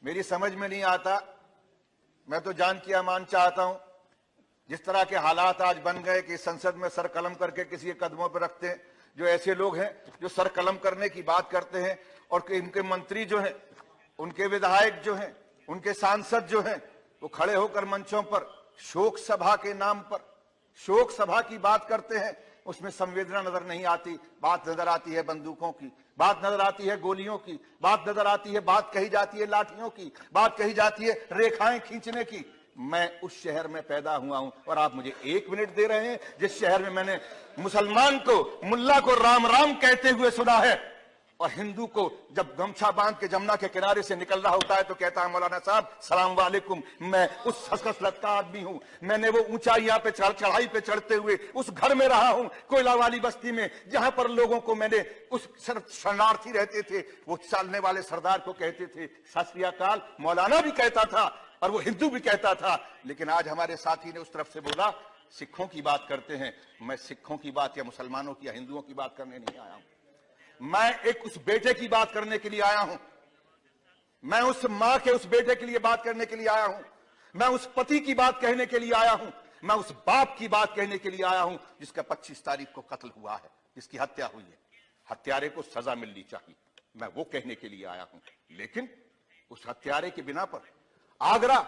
मेरी समझ में नहीं आता। मैं तो जान किया मान चाहता हूं। जिस तरह के हालात आज बन गए कि संसद में सर कलम करके किसी के कदमों पर रखते हैं, जो ऐसे लोग हैं जो सर कलम करने की बात करते हैं, और इनके मंत्री जो हैं, उनके विधायक जो हैं, उनके सांसद जो हैं, वो खड़े होकर मंचों पर शोक सभा के नाम पर शोक सभा की बात करते हैं। उसमें संवेदना नजर नहीं आती, बात नजर आती है बंदूकों की, बात नजर आती है गोलियों की, बात नजर आती है, बात कही जाती है लाठियों की, बात कही जाती है रेखाएं खींचने की। मैं उस शहर में पैदा हुआ हूं और आप मुझे 1 मिनट दे रहे हैं जिस शहर में मैंने मुसलमान को, मुल्ला को राम राम कहते हुए सुना है, और हिंदू को जब गमछा बांध के जमुना के किनारे से निकल रहा होता है तो कहता है मौलाना साहब सलाम वालेकुम। मैं उस खसखस का आदमी हूं। मैंने वो ऊंचाइयां पे चढ़ाई पे चढ़ते हुए उस घर में रहा हूं, कोयला वाली बस्ती में, जहां पर लोगों को मैंने उस शरणार्थी रहते थे, वो चलने वाले सरदार को कहते थे सत श्री अकाल। मौलाना भी कहता था और वो हिंदू भी कहता था। लेकिन आज हमारे साथी ने उस तरफ से बोला सिखों की बात करते हैं। मैं सिखों की बात या मुसलमानों की या हिंदुओं की बात करने नहीं आया हूं। मैं एक उस बेटे की बात करने के लिए आया हूं। मैं उस मां के उस बेटे के लिए बात करने के लिए आया हूं। मैं उस पति की बात कहने के लिए आया हूं। मैं उस बाप की बात कहने के लिए आया हूं जिसका 25 तारीख को कत्ल हुआ है, जिसकी हत्या हुई है। हत्यारे को सजा मिलनी चाहिए, मैं वो कहने के लिए आया हूं। लेकिन उस हत्यारे की बिना पर आगरा,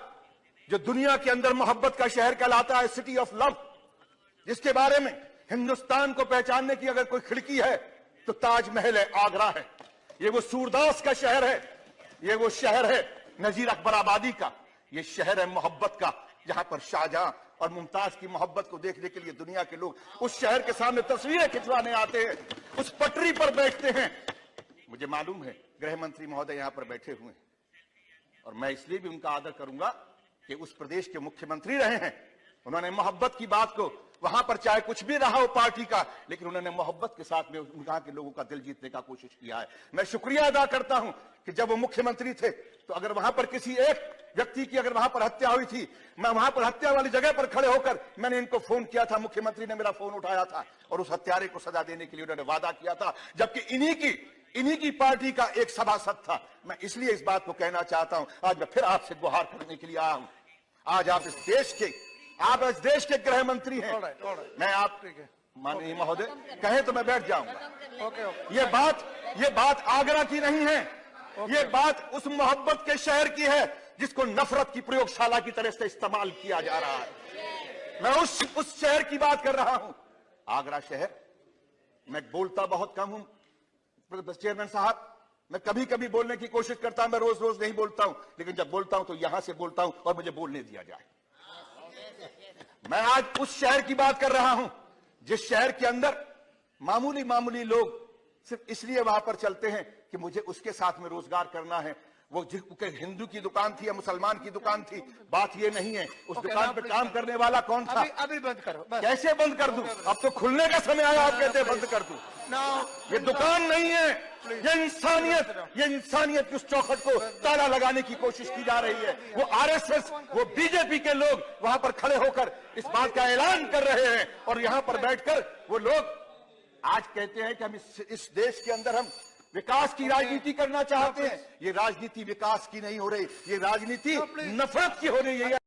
जो दुनिया के अंदर मोहब्बत का शहर कहलाता है, सिटी ऑफ लव, जिसके बारे में हिंदुस्तान को पहचानने की अगर कोई खिड़की है तो ताजमहल है, आगरा है। ये वो सूरदास का शहर है, ये वो शहर है नजीर अकबर आबादी का, ये शहर है मोहब्बत का, जहां पर शाहजहां और मुमताज की मोहब्बत को देखने के लिए दुनिया के लोग उस शहर के सामने तस्वीरें खिंचवाने आते हैं, उस पटरी पर बैठते हैं। मुझे मालूम है गृह मंत्री महोदय यहां पर बैठे हुए हैं, और मैं इसलिए भी उनका आदर करूंगा कि उस प्रदेश के मुख्यमंत्री रहे हैं। उन्होंने मोहब्बत की बात को, वहां पर चाहे कुछ भी रहा हो पार्टी का, लेकिन उन्होंने मोहब्बत के साथ में वहां के लोगों का दिल जीतने का कोशिश किया है। मैं शुक्रिया अदा करता हूं कि जब वो मुख्यमंत्री थे तो अगर वहां पर किसी एक व्यक्ति की अगर वहां पर हत्या हुई थी, मैं वहां पर हत्या वाली जगह पर खड़े होकर मैंने इनको फोन किया था, मुख्यमंत्री ने मेरा फोन उठाया था और उस हत्यारे को सजा देने के लिए उन्होंने वादा किया था, जबकि इन्हीं की पार्टी का एक सभासद था। मैं इसलिए इस बात को कहना चाहता हूं, आज मैं फिर आपसे गुहार करने के लिए आया हूं। आज आप इस देश के गृह मंत्री हैं। मैं आप माननीय महोदय कहें तो मैं बैठ जाऊंगा। ये बात आगरा की नहीं है, ये बात उस मोहब्बत के शहर की है जिसको नफरत की प्रयोगशाला की तरह से इस्तेमाल किया जा रहा है। मैं उस शहर की बात कर रहा हूं, आगरा शहर। मैं बोलता बहुत कम हूं चेयरमैन साहब, मैं कभी कभी बोलने की कोशिश करता हूं, मैं रोज रोज नहीं बोलता हूं, लेकिन जब बोलता हूं तो यहां से बोलता हूं और मुझे बोलने दिया जाए। मैं आज उस शहर की बात कर रहा हूं जिस शहर के अंदर मामूली लोग सिर्फ इसलिए वहां पर चलते हैं कि मुझे उसके साथ में रोजगार करना है। वो हिंदू की दुकान थी या मुसलमान की दुकान थी, बात ये नहीं है। उस दुकान पर काम करने वाला कौन था? अभी बंद करो। कैसे बंद कर दूं? अब तो खुलने का समय आया, आप कहते हैं बंद कर दूं। ये दुकान नहीं है, ये इंसानियत की उस चौखट को ताला लगाने की कोशिश की जा रही है। वो आरएसएस, वो बीजेपी के लोग वहां पर खड़े होकर इस बात का ऐलान कर रहे हैं, और यहां पर बैठकर वो लोग आज कहते हैं कि हम इस देश के अंदर हम विकास की राजनीति करना चाहते हैं। ये राजनीति विकास की नहीं हो रही, ये राजनीति नफरत की हो रही है।